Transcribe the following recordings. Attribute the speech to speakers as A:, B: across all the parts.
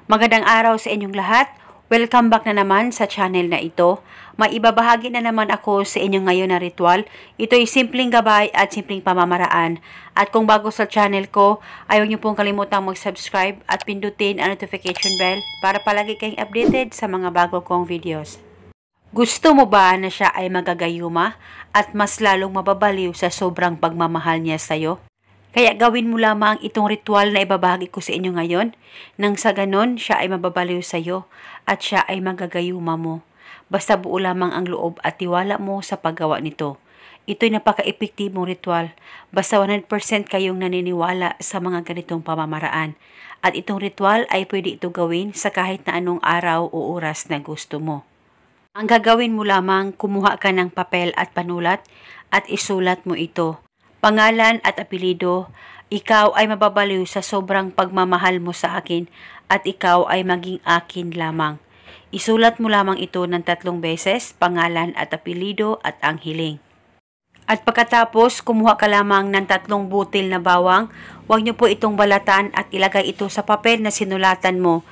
A: Magandang araw sa inyong lahat. Welcome back na naman sa channel na ito. May ibabahagi na naman ako sa inyong ngayon na ritual. Ito ay simpleng gabay at simpleng pamamaraan. At kung bago sa channel ko, ayaw niyo pong kalimutang mag-subscribe at pindutin ang notification bell para palagi kayong updated sa mga bago kong videos. Gusto mo ba na siya ay magagayuma at mas lalong mababaliw sa sobrang pagmamahal niya sa'yo? Kaya gawin mo lamang itong ritual na ibabahagi ko sa inyo ngayon, nang sa ganon siya ay mababaliw sa iyo at siya ay magagayuma mo. Basta buo lamang ang loob at tiwala mo sa paggawa nito. Ito'y napaka-epektibong ritual, basta 100% kayong naniniwala sa mga ganitong pamamaraan. At itong ritual ay pwede ito gawin sa kahit na anong araw o oras na gusto mo. Ang gagawin mo lamang, kumuha ka ng papel at panulat at isulat mo ito. Pangalan at apelido, ikaw ay mababaliw sa sobrang pagmamahal mo sa akin at ikaw ay maging akin lamang. Isulat mo lamang ito ng 3 beses, pangalan at apelido at ang hiling. At pagkatapos, kumuha ka lamang ng 3 butil na bawang. Huwag niyo po itong balatan at ilagay ito sa papel na sinulatan mo.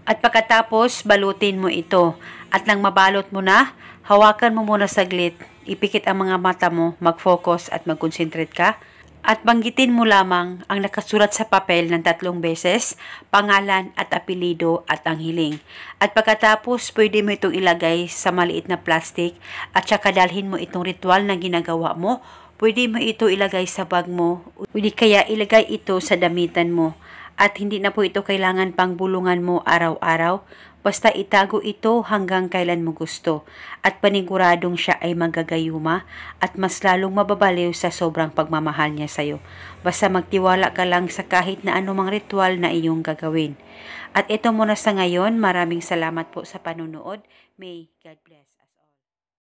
A: At pagkatapos, balutin mo ito. At nang mabalot mo na, hawakan mo muna saglit. Ipikit ang mga mata mo, mag-focus at mag-concentrate ka. At banggitin mo lamang ang nakasulat sa papel ng 3 beses, pangalan at apelido at ang hiling. At pagkatapos, pwede mo itong ilagay sa maliit na plastic at saka dalhin mo itong ritual na ginagawa mo. Pwede mo ito ilagay sa bag mo, pwede kaya ilagay ito sa damitan mo. At hindi na po ito kailangan pang bulungan mo araw-araw. Basta itago ito hanggang kailan mo gusto. At paniguradong siya ay magagayuma at mas lalong mababaliw sa sobrang pagmamahal niya sa'yo. Basta magtiwala ka lang sa kahit na anumang ritual na iyong gagawin. At ito muna sa ngayon. Maraming salamat po sa panunood. May God bless.